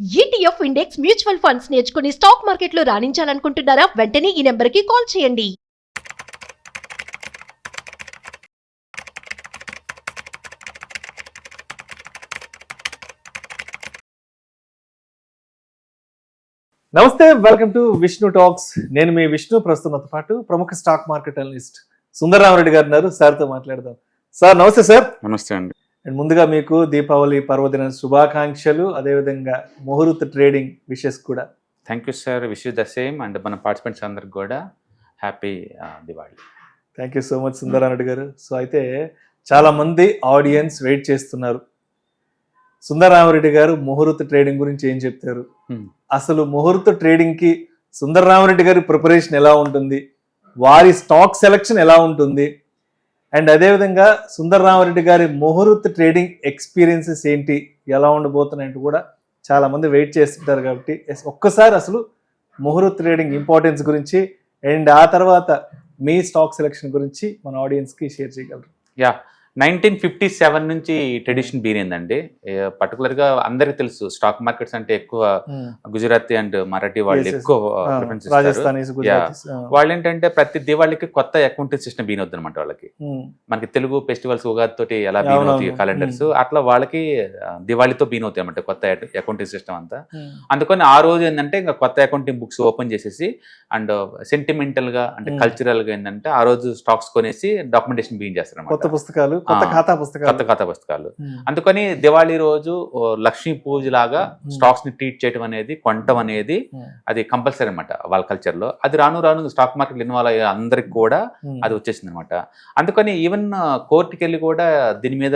ETF index mutual funds నేర్చుకుని stock మార్కెట్లో రాణించాలనుకుంటున్నారా? వెంటనే ఈ నెంబర్కి కాల్ చేయండి. నమస్తే, వెల్కమ్ టు విష్ణు టాక్స్. నేను మీ విష్ణు. ప్రస్తుతంతో పాటు ప్రముఖ స్టాక్ మార్కెట్ అనలిస్ట్ సుందరరామరెడ్డి గారు ఉన్నారు. సార్తో మాట్లాడదాం. సార్ నమస్తే. సార్ నమస్తే అండి. అండ్ ముందుగా మీకు దీపావళి పర్వదిన శుభాకాంక్షలు, అదేవిధంగా ముహూర్త ట్రేడింగ్ విషెస్ కూడా. Thank you sir, wish you the same. And మన పార్టిసిపెంట్స్ అందరికి కూడా happy Diwali. Thank you so much Sundararamareddy గారు. సో అయితే చాలా మంది ఆడియన్స్ వెయిట్ చేస్తున్నారు, సుందరరామరెడ్డి గారు ముహూర్త ట్రేడింగ్ గురించి ఏం చెప్తారు? అసలు ముహూర్త ట్రేడింగ్ కి సుందరరామరెడ్డి గారి ప్రిపరేషన్ ఎలా ఉంటుంది, వారి స్టాక్ సెలెక్షన్ ఎలా ఉంటుంది, అండ్ అదేవిధంగా సుందరరామరెడ్డి గారి ముహూర్త ట్రేడింగ్ ఎక్స్పీరియన్సెస్ ఏంటి, ఎలా ఉండబోతున్నాయంటూ కూడా చాలా మంది వెయిట్ చేస్తుంటారు. కాబట్టి ఒక్కసారి అసలు ముహూర్త ట్రేడింగ్ ఇంపార్టెన్స్ గురించి అండ్ ఆ తర్వాత మీ స్టాక్ సెలెక్షన్ గురించి మన ఆడియన్స్ కి షేర్ చేయగలరు? 1957 నుంచి ట్రెడిషన్ బీరిందండి. పర్టికులర్గా అందరికి తెలుసు స్టాక్ మార్కెట్స్ అంటే ఎక్కువ గుజరాతీ అండ్ మరాఠీ వాళ్ళు ఎక్కువ ప్రిఫరెన్స్ ఇస్తారు. వాళ్ళు ఏంటంటే ప్రతి దివాళికి కొత్త అకౌంటింగ్ సిస్టమ్ బీన్ అవుతుంది అనమాట వాళ్ళకి. మనకి తెలుగు ఫెస్టివల్స్ ఉగాది తోటి ఎలా బీన్ అవుతాయి క్యాలెండర్స్, అట్లా వాళ్ళకి దివాళితో బీన్ అవుతాయి అన్నమాట కొత్త అకౌంటింగ్ సిస్టమ్ అంతా. అందుకని ఆ రోజు ఏంటంటే ఇంకా కొత్త అకౌంటింగ్ బుక్స్ ఓపెన్ చేసేసి అండ్ సెంటిమెంటల్ గా అంటే కల్చరల్ గా ఏంటంటే ఆ రోజు స్టాక్స్ కొనేసి డాక్యుమెంటేషన్ బీన్ చేస్తారు, కొత్త పుస్తకాలు, కొత్త ఖాతా పుస్తకాలు. అందుకని దివాళీ రోజు లక్ష్మీ పూజ లాగా స్టాక్స్ ని ట్రీట్ చేయడం అనేది, కొనటం అనేది అది కంపల్సరీ అనమాట వాళ్ళ కల్చర్ లో. అది రాను రాను స్టాక్ మార్కెట్ ఇన్వాల్వ్ అయ్యే అందరికి కూడా అది వచ్చేసింది అనమాట. అందుకని ఈవెన్ కోర్టుకి వెళ్ళి కూడా దీని మీద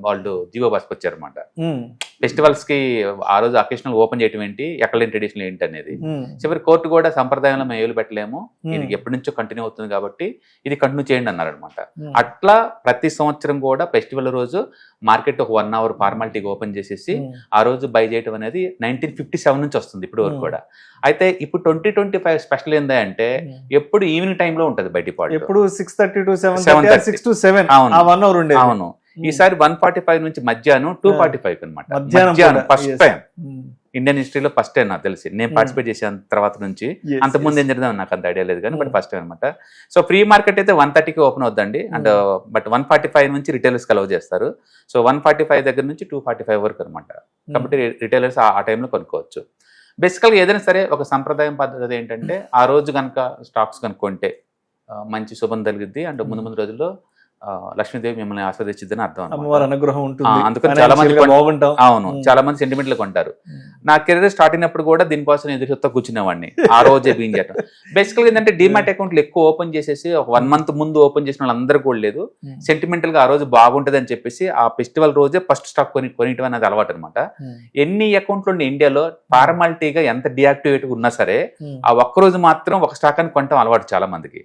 వాళ్ళు జీవో బాసుకొచ్చారు అనమాట. ఫెస్టివల్స్ కి ఆ రోజు అకేషనల్ ఓపెన్ చేయడం ఏంటి, ఎక్కడ ట్రెడిషనల్ ఏంటి అనేది. చివరి కోర్టు కూడా సంప్రదాయంలో మేము ఏలు పెట్టలేము, ఇది ఎప్పటి నుంచో కంటిన్యూ అవుతుంది కాబట్టి ఇది కంటిన్యూ చేయండి అన్నారు అనమాట. అట్లా ప్రతి సంవత్సరం కూడా ఫెస్టివల్ రోజు మార్కెట్ ఒక 1 hour ఫార్మాలిటీగా ఓపెన్ చేసేసి ఆ రోజు బై చేయడం అనేది 1957 నుంచి వస్తుంది ఇప్పుడు వరకు కూడా. అయితే ఇప్పుడు 2025 స్పెషల్ ఏంటంటే ఎప్పుడు ఈవినింగ్ టైంలో ఉంటుంది బయట పాటు, ఎప్పుడు 6:30 to 7:30. అవును. ఈసారి 1:45 నుంచి మధ్యాహ్నం 2:45 అనమాట. మధ్యాహ్నం ఫస్ట్ టైం ఇండియన్ హిస్టరీలో ఫస్ట్ టైం నాకు తెలిసి. నేను పార్టిసిపేట్ చేసిన తర్వాత నుంచి, అంతకుముందు ఏం జరిగిందో నాకు అంత ఐడియా లేదు కానీ బట్ ఫస్ట్ టైం అనమాట. సో ప్రీ మార్కెట్ అయితే 1:30కి ఓపెన్ అవుద్దండి. అండ్ బట్ 1:45 నుంచి రిటైలర్స్ అలౌ చేస్తారు. సో 1:45 దగ్గర నుంచి 2:45 వరకు అనమాట. కాబట్టి రిటైలర్స్ ఆ టైంలో కొనుక్కోవచ్చు. బేసికల్గా ఏదైనా సరే ఒక సంప్రదాయం పద్ధతి ఏంటంటే ఆ రోజు కనుక స్టాక్స్ కనుక్కుంటే మంచి శుభం కలిగిద్ది. అండ్ ముందు రోజుల్లో లక్ష్మీదేవి మిమ్మల్ని ఆస్వాదించిద్దని అర్థం. అందుకని చాలా మంది అవును, చాలా మంది సెంటిమెంట్లు కొంటారు. నా కెరీర్ స్టార్ట్ అయినప్పుడు కూడా దీనికోసం ఎదురుతో కూర్చునేవాడిని, ఆ రోజే బీన్ చేయటం. బేసికల్గా ఏంటంటే డిమాట్ అకౌంట్లు ఎక్కువ ఓపెన్ చేసేసి ఒక 1 month ముందు ఓపెన్ చేసిన వాళ్ళందరూ కూడా లేదు, సెంటిమెంటల్ గా ఆ రోజు బాగుంటది అని చెప్పేసి ఆ ఫెస్టివల్ రోజే ఫస్ట్ స్టాక్ కొనియటం అనేది అలవాటు అనమాట. ఎన్ని అకౌంట్లు ఉండే ఇండియాలో ఫార్మాలిటీగా ఎంత డియాక్టివేట్ ఉన్నా సరే ఆ ఒక్కరోజు మాత్రం ఒక స్టాక్ అని కొనటం అలవాటు చాలా మందికి.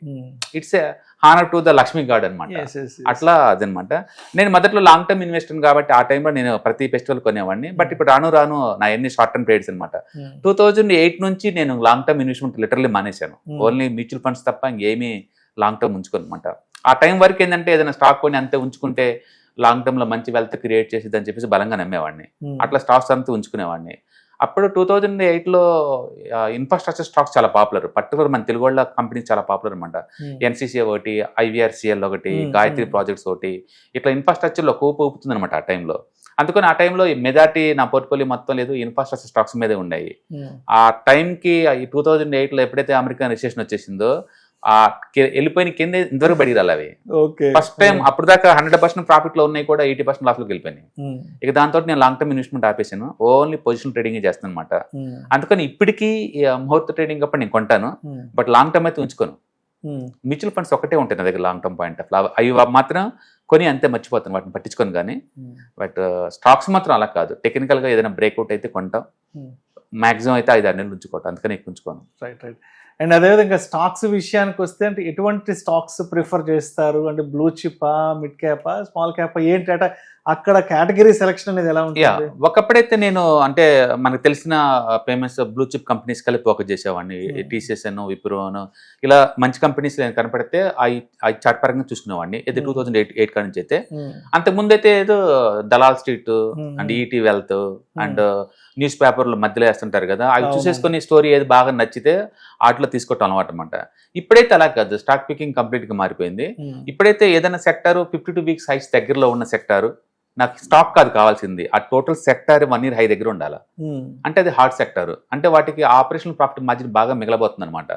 It's honour to the Lakshmi God అనమాట. అట్లా అదనమాట. నేను మొదట్లో లాంగ్ టర్మ్ ఇన్వెస్టర్ కాబట్టి ఆ టైంలో నేను ప్రతి ఫెస్టివల్ కొనేవాడిని. బట్ ఇప్పుడు రాను నా ఎన్ని షార్ట్ టర్మ్ ట్రేడ్స్ అనమాట. 2008 నుంచి నేను లాంగ్ టర్మ్ ఇన్వెస్ట్మెంట్ లిటరల్లీ మానేశాను. ఓన్లీ మ్యూచువల్ ఫండ్స్ తప్ప ఇంకేమీ లాంగ్ టర్మ్ ఉంచుకోనమాట. ఆ టైం వరకు ఏంటంటే ఏదైనా స్టాక్ కొని అంతే ఉంచుకుంటే లాంగ్ టర్మ్ లో మంచి వెల్త్ క్రియేట్ చేసేది అని చెప్పేసి బలంగా నమ్మేవాడిని. అట్లా స్టాక్స్ అంతా ఉంచుకునేవాడిని. అప్పుడు 2008లో ఇన్ఫ్రాస్ట్రక్చర్ స్టాక్స్ చాలా పాపులర్, పర్టికులర్ మన తెలుగు వాళ్ళ కంపెనీస్ చాలా పాపులర్ అనమాట. ఎన్సీసీ ఒకటి, IVRCL ఒకటి, గాయత్రి ప్రాజెక్ట్స్ ఒకటి, ఇట్లా ఇన్ఫ్రాస్ట్రక్చర్లో ఊపుతుంది అనమాట ఆ టైంలో. అందుకని ఆ టైంలో మెజారిటీ నా పోర్ట్ఫోలియో మొత్తం లేదు, ఇన్ఫ్రాస్ట్రక్చర్ స్టాక్స్ మీదే ఉన్నాయి. ఆ టైంకి 2008లో ఎప్పుడైతే అమెరికన్ రిసెషన్ వచ్చేసిందో ఆ వెళ్ళిపోయిన కింద ఇంతవరకు బయటికి రాలి అవి. ఫస్ట్ టైం అప్పుడు దాకా 100% ప్రాఫిట్ లో ఉన్నాయి కూడా 80% లాస్ లోకి వెళ్ళిపోయినాయి. ఇక దాంతో నేను లాంగ్ టర్మ్ ఇన్వెస్ట్మెంట్ ఆపేసాను, ఓన్లీ పొజిషన్ ట్రేడింగ్ చేస్తాను అనమాట. అందుకని ఇప్పటికీ ముహూర్త ట్రేడింగ్ అప్పుడు నేను కొంటాను, బట్ లాంగ్ టర్మ్ అయితే ఉంచుకోను. మ్యూచువల్ ఫండ్స్ ఒకటే ఉంటాయి నా దగ్గర లాంగ్ టర్మ్ పాయింట్ ఆఫ్. అవి మాత్రం కొని అంతే మర్చిపోతాను, వాటిని పట్టించుకొని. కానీ బట్ స్టాక్స్ మాత్రం అలా కాదు, టెక్నికల్ గా ఏదైనా బ్రేక్అవుట్ అయితే కొంటాం. మాక్సిమం అయితే 5-6 నెలలు ఉంచుకోవటం, అందుకని ఎక్కువ ఉంచుకోను. రైట్. అండ్ అదేవిధంగా స్టాక్స్ విషయానికి వస్తే అంటే ఎటువంటి స్టాక్స్ ప్రిఫర్ చేస్తారు అంటే బ్లూ చిప్పా, మిడ్ క్యాపా, స్మాల్ క్యాపా, ఏంటి అంటే అక్కడ కేటగిరీ సెలెక్షన్ అనేది ఎలా యా ఉంటుంది? ఒకప్పుడైతే నేను అంటే మనకు తెలిసిన పేమెంట్స్ బ్లూ చిప్ కంపెనీస్ కలిపి ఫోకస్ చేసేవాడిని. టీసీఎస్ అను, విప్రో అను, ఇలా మంచి కంపెనీస్ కనపడితే ఆ చార్ట్ పరంగా చూసుకునేవాడిని. ఇది 2008 కాడి నుంచి అయితే. అంతకుముందు అయితే ఏదో Dalal street and ET wealth and news పేపర్లు మధ్యలో వేస్తుంటారు కదా, అవి చూసేసుకొని స్టోరీ ఏది బాగా నచ్చితే వాటిలో తీసుకోవటం అలవాటు అనమాట. ఇప్పుడైతే అలా కాదు, స్టాక్ పికింగ్ కంప్లీట్ గా మారిపోయింది. ఇప్పుడైతే ఏదైనా సెక్టారు 52 వీక్స్ హైస్ దగ్గరలో ఉన్న సెక్టారు, నాకు స్టాక్ కాదు కావాల్సింది, ఆ టోటల్ సెక్టార్ 1 year హై దగ్గర ఉండాలి. అంటే అది హార్డ్ సెక్టార్, అంటే వాటికి ఆపరేషనల్ ప్రాఫిట్ మార్జిన్ బాగా మిగలబోతుంది అనమాట.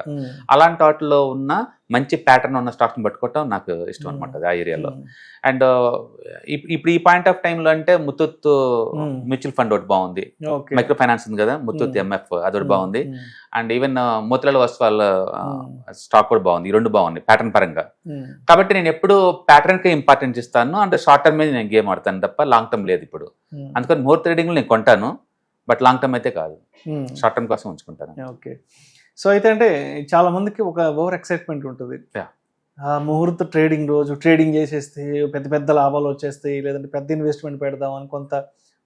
అలాంటి వాటిలో ఉన్న మంచి ప్యాటర్న్ ఉన్న స్టాక్స్ ని పట్టుకోవటం నాకు ఇష్టం అనమాట ఆ ఏరియాలో. అండ్ ఇప్పుడు ఈ పాయింట్ ఆఫ్ టైంలో అంటే ముత్తూట్ మ్యూచువల్ ఫండ్ ఒకటి బాగుంది, మైక్రో ఫైనాన్స్ ఉంది కదా ముత్తూట్ ఎంఎఫ్, అదొకటి బాగుంది. And even Motilal Oswal stock కూడా బాగుంది. ఈ రెండు బాగుంది ప్యాటర్న్ పరంగా. కాబట్టి నేను ఎప్పుడు ప్యాటర్న్ కి ఇంపార్టెన్స్ ఇస్తాను, అంటే షార్ట్ టర్మ్ మీద నేను గేమ్ ఆడతాను తప్ప లాంగ్ టర్మ్ లేదు ఇప్పుడు. అందుకని మోర్ ట్రేడింగ్ నేను కొంటాను, బట్ లాంగ్ టర్మ్ అయితే కాదు, షార్ట్ టర్మ్ కోసం ఉంచుకుంటాను. ఓకే. సో అయితే అంటే చాలా మందికి ఒక ఓవర్ ఎక్సైట్మెంట్ ఉంటుంది, ముహూర్త ట్రేడింగ్ రోజు ట్రేడింగ్ చేసేస్తే పెద్ద పెద్ద లాభాలు వచ్చేస్తాయి, లేదంటే పెద్ద ఇన్వెస్ట్మెంట్ పెడదాం అని కొంత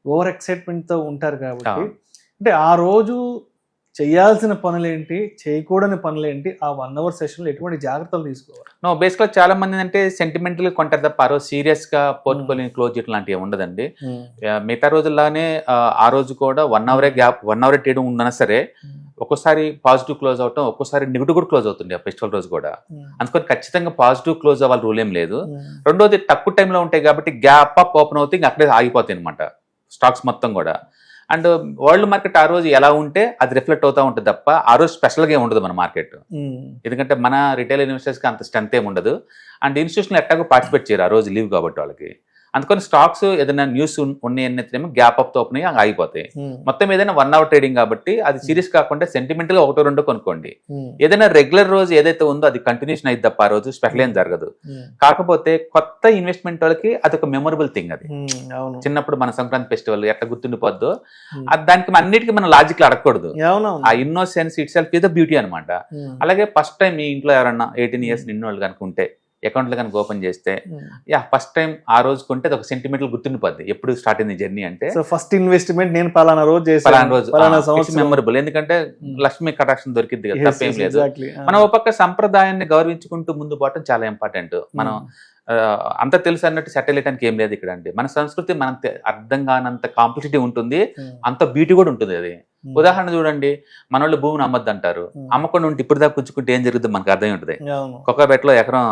ఓవర్ ఎక్సైట్మెంట్తో ఉంటారు. కాబట్టి అంటే ఆ రోజు చేయాల్సిన పనులేంటి, చేయకూడని పనులేంటి, ఆ 1 hour సెషన్లో ఎటువంటి జాగ్రత్తలు తీసుకోవాలి? నో, బేసిక్గా చాలా మంది అంటే సెంటిమెంటల్ కొంటారు తప్ప ఆ రోజు సీరియస్ గా పోర్ట్ఫోలియో క్లోజ్ చేయడం లాంటివి ఉండదండి. మిగతా రోజుల్లానే ఆ రోజు కూడా 1 hour గ్యాప్, 1 hour ట్రేడింగ్ ఉన్నా సరే ఒక్కోసారి పాజిటివ్ క్లోజ్ అవటం, ఒక్కోసారి నెగిటివ్ కూడా క్లోజ్ అవుతుంది ఆ ఫెస్టివల్ రోజు కూడా. అందుకని ఖచ్చితంగా పాజిటివ్ క్లోజ్ అవ్వాలి రూల్ ఏం లేదు. రెండోది తక్కువ టైంలో ఉంటాయి కాబట్టి గ్యాప్ అప్ ఓపెన్ అవుతాయి, ఇంకా అక్కడే ఆగిపోతాయి అనమాట స్టాక్స్ మొత్తం కూడా. అండ్ వరల్డ్ మార్కెట్ ఆ రోజు ఎలా ఉంటే అది రిఫ్లెక్ట్ అవుతూ ఉంటుంది తప్ప ఆ రోజు స్పెషల్గా ఏమి ఉండదు మన మార్కెట్. ఎందుకంటే మన రిటైల్ ఇన్వెస్టర్స్కి అంత స్ట్రెంత్ ఏమి ఉండదు. అండ్ ఇన్స్టిట్యూషన్ ఎట్టాగో పార్టిసిపేట్ చేయరు ఆ రోజు లీవ్ కాబట్టి వాళ్ళకి. అందుకని స్టాక్స్ ఏదైనా న్యూస్ ఉన్నాయనేమో గ్యాప్ అప్ తో ఓపెన్ అయ్యి ఆగిపోతాయి. మొత్తం ఏదైనా 1 hour ట్రేడింగ్ కాబట్టి అది సీరియస్ కాకుండా సెంటిమెంటల్ గా 1-2 కొనుక్కోండి. ఏదైనా రెగ్యులర్ రోజు ఏదైతే ఉందో అది కంటిన్యూషన్ అయితే తప్ప ఆ రోజు స్పెషల్ ఏం జరగదు. కాకపోతే కొత్త ఇన్వెస్ట్మెంట్ వాళ్ళకి అది ఒక మెమొరబుల్ థింగ్. అది చిన్నప్పుడు మన సంక్రాంతి ఫెస్టివల్ ఎట్లా గుర్తుండిపోద్దో దానికి అన్నిటికీ మనం లాజిక్ అడగకూడదు. ఆ innocence it self is the beauty అనమాట. అలాగే ఫస్ట్ టైం మీ ఇంట్లో ఎవరన్నా 18 years నిన్న వాళ్ళు కనుక ఉంటే అకౌంట్లు కనుక ఓపెన్ చేస్తే ఫస్ట్ టైం ఆ రోజు కొంటే అది ఒక సెంటిమెంటల్ గుర్తుండిపోద్ది ఎప్పుడు స్టార్ట్ అయింది జర్నీ అంటే. ఫస్ట్ ఇన్వెస్ట్మెంట్ నేను పలానా రోజు మెమరబుల్, ఎందుకంటే లక్ష్మీ కటాక్షం దొరికింది కదా, తప్పేం లేదు. మనం ఒక పక్క సంప్రదాయాన్ని గౌరవించుకుంటూ ముందు పోవటం చాలా ఇంపార్టెంట్. మనం అంత తెలుసు అన్నట్టు సెటిల్ అయ్యడానికి ఏం లేదు ఇక్కడ. అంటే మన సంస్కృతి మనకు అర్థం కానంత కాంపిటేటివ్ ఉంటుంది, అంత బ్యూటీ కూడా ఉంటుంది. అది ఉదాహరణ చూడండి, మన వాళ్ళు భూమిని అమ్మద్దు అంటారు, అమ్మకుండా ఉంటే ఇప్పుడు దాకా కూర్చుకుంటే ఏం జరుగుతుంది మనకు అర్థం ఉంటుంది. కొక్కబెట్లో ఎకరం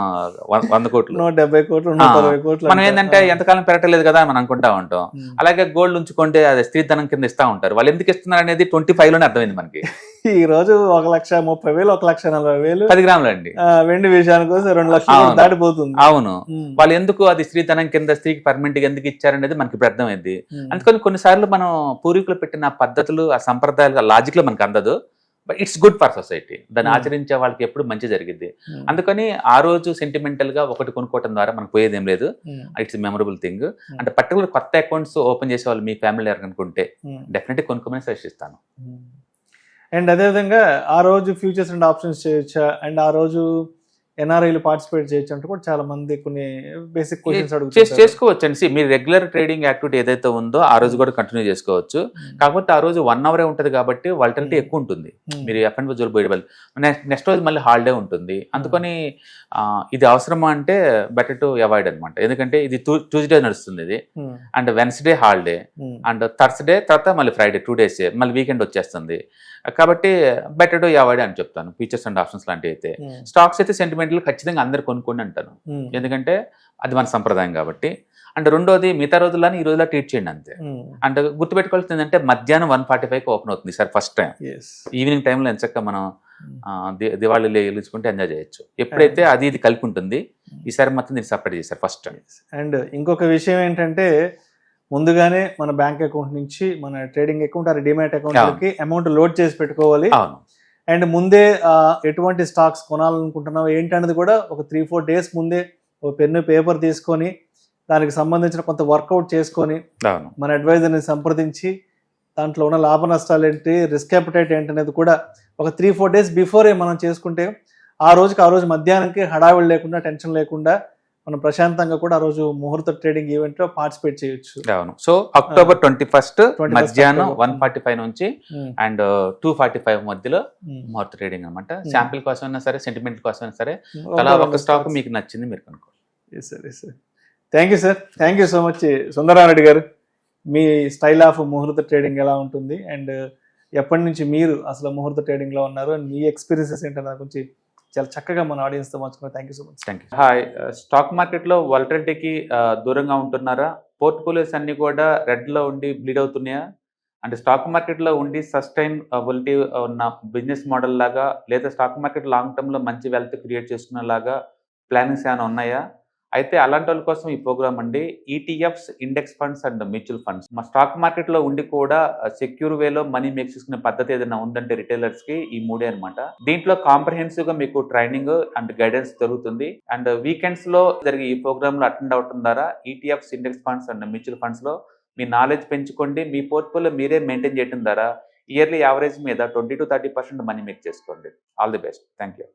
100 కోట్లు, 170 కోట్లు, 140 కోట్లు. మనం ఏంటంటే ఎంతకాలం పెరగలేదు కదా మనం అనుకుంటా ఉంటాం. అలాగే గోల్డ్ ఉంచుకుంటే అది స్త్రీధనం కింద ఇస్తా ఉంటారు. వాళ్ళు ఎందుకు ఇస్తున్నారు అనేది 25 లోనే అర్థమైంది మనకి. ఈ రోజు 1,30,000, 1,40,000 10 గ్రాములు అండి. వెండి విషయానికి 2 లక్షలు దాటిపోతుంది. అవును, వాళ్ళు ఎందుకు అది స్త్రీధనం కింద స్త్రీకి పర్మనెంట్ గా ఎందుకు ఇచ్చారనేది మనకి ఇప్పుడు అర్థమైంది. అందుకని కొన్నిసార్లు మనం పూర్వీకులు పెట్టిన పద్ధతులు, ఆ సంప్రదాయాలు, లాజిక్ లో మనకు అందదు. But it's good for society. దాన్ని ఆచరించే వాళ్ళకి ఎప్పుడు మంచి జరిగింది. అందుకని ఆ రోజు సెంటిమెంటల్ గా ఒకటి కొనుక్కోవడం ద్వారా మనకు పోయేది ఏం లేదు. It's memorable thing. అంటే పర్టికులర్ కొత్త అకౌంట్స్ ఓపెన్ చేసే వాళ్ళు మీ ఫ్యామిలీ అనుకుంటే డెఫినెట్గా కొనుక్కోమని సజెస్ట్ ఇస్తాను. అండ్ అదేవిధంగా ఆ రోజు ఫ్యూచర్స్ అండ్ ఆప్షన్స్ చేయొచ్చా, అండ్ ఆ రోజు ఎన్ఆర్ఐలు పార్టిసిపేట్ చేయొచ్చు అంటే కూడా చాలా మంది కొన్ని బేసిక్ క్వశ్చన్స్ అడుగుతారు. చేసుకోవచ్చు అండి. మీరు రెగ్యులర్ ట్రేడింగ్ యాక్టివిటీ ఏదైతే ఉందో ఆ రోజు కూడా కంటిన్యూ చేసుకోవచ్చు. కాకపోతే ఆ రోజు 1 hour ఉంటుంది కాబట్టి వాలటిలిటీ ఎక్కువ ఉంటుంది. మీరు ఎఫ్ఎండ్ జోల్ పోయేవాళ్ళు నెక్స్ట్ రోజు మళ్ళీ హాలిడే ఉంటుంది. అందుకని ఇది అవసరమా అంటే బెటర్ టు అవాయిడ్ అనమాట. ఎందుకంటే ఇది ట్యూస్డే నడుస్తుంది ఇది, and Wednesday holiday, and Thursday తర్వాత మళ్ళీ ఫ్రైడే 2 days, మళ్ళీ వీకెండ్ వచ్చేస్తుంది. కాబట్టి బెటర్ టు అవాయిడ్ అని చెప్తాను. ఫీచర్స్ అండ్ ఆప్షన్స్ లాంటివి అయితే. స్టాక్స్ అయితే సెంటిమెంటల్ ఖచ్చితంగా అందరు కొనుక్కోండి అంటాను, ఎందుకంటే అది మన సంప్రదాయం కాబట్టి. అండ్ రెండోది మిగతా రోజుల్లోనే ఈ రోజులో ట్రీట్ చేయండి అంతే. అండ్ గుర్తుపెట్టుకోవాల్సింది ఏంటంటే మధ్యాహ్నం 1:45 ఓపెన్ అవుతుంది సార్ ఫస్ట్ టైం. ఈవినింగ్ టైంలో ఎంచక్క మనం దివాళీలో వెలుచుకుంటే ఎంజాయ్ చేయొచ్చు. ఎప్పుడైతే అది ఇది కలిపి ఉంటుంది, ఈసారి మొత్తం దీన్ని సపరేట్ చేశారు ఫస్ట్ టైం. అండ్ ఇంకొక విషయం ఏంటంటే ముందుగానే మన బ్యాంక్ అకౌంట్ నుంచి మన ట్రేడింగ్ అకౌంట్ ఆ డిమాట్ అకౌంట్కి అమౌంట్ లోడ్ చేసి పెట్టుకోవాలి. అండ్ ముందే ఎటువంటి స్టాక్స్ కొనాలనుకుంటున్నావు ఏంటి అనేది కూడా ఒక 3-4 days ముందే ఒక పెన్ను పేపర్ తీసుకొని దానికి సంబంధించిన కొంత వర్కౌట్ చేసుకొని మన అడ్వైజర్ని సంప్రదించి దాంట్లో ఉన్న లాభ నష్టాలు ఏంటి, రిస్క్ అపటైట్ ఏంటి అనేది కూడా ఒక 3-4 డేస్ బిఫోరే మనం చేసుకుంటే ఆ రోజు మధ్యాహ్నంకి హడావిడి లేకుండా, టెన్షన్ లేకుండా మనం ప్రశాంతంగా కూడా ఆ రోజు ముహూర్త ట్రేడింగ్ ఈవెంట్ లో పార్టిసిపేట్ చేయొచ్చు. అవును. సో October 21 21 మధ్యాహ్నం October. 1:45 నుంచి అండ్ 2:45 మధ్యలో ముహూర్త ట్రేడింగ్ అనమాట. శాంపిల్ కోసం అయినా సరే, సెంటిమెంట్ కోసం అయినా సరే, తలా ఒక స్టాక్ మీకు నచ్చింది మీరు కనుక్కోండి. Sir thank you sir, thank you so much Sundara Reddy గారు. మీ స్టైల్ ఆఫ్ ముహూర్త ట్రేడింగ్ ఎలా ఉంటుంది అండ్ ఎప్పటి నుంచి మీరు అసలు ముహూర్త ట్రేడింగ్ లో ఉన్నారు అండ్ మీ ఎక్స్పీరియన్సెస్ ఏంటో దాని గురించి చాలా చక్కగా మన ఆడియన్స్ తో పంచుకున్నారు. Thank you so much. Thank you. Hi. Stock మార్కెట్లో వాలటిలిటీకి దూరంగా ఉంటున్నారా? పోర్ట్ఫోలియోస్ అన్ని కూడా రెడ్ లో ఉండి బ్లీడ్ అవుతున్నాయా? అంటే స్టాక్ మార్కెట్లో ఉండి సస్టైనబిలిటీ ఉన్న బిజినెస్ మోడల్ లాగా, లేదా స్టాక్ మార్కెట్ లాంగ్ టర్మ్ లో మంచి వెల్త్ క్రియేట్ చేసుకునేలాగా ప్లానింగ్స్ ఏమైనా ఉన్నాయా? అయితే అలాంటి వాళ్ళ కోసం ఈ ప్రోగ్రామ్ అండి. ETFs, index funds and mutual funds. మా స్టాక్ మార్కెట్లో ఉండి కూడా సెక్యూర్ వేలో మనీ మేక్ చేసుకునే పద్ధతి ఏదైనా ఉందంటే రిటైలర్స్ కి ఈ మూడే అనమాట. దీంట్లో కాంప్రహెన్సివ్ గా మీకు ట్రైనింగ్ అండ్ గైడెన్స్ దొరుకుతుంది. అండ్ వీకెండ్స్ లో జరిగే ఈ ప్రోగ్రామ్ లో అటెండ్ అవటం ద్వారా ETFs, index funds and mutual funds లో మీ నాలెడ్జ్ పెంచుకోండి. మీ పోర్ట్ఫోలియో మీరే మెయింటైన్ చేయడం ద్వారా ఇయర్లీ యావరేజ్ మీద 20 to 30% మనీ మేక్ చేసుకోండి. All the best. Thank you.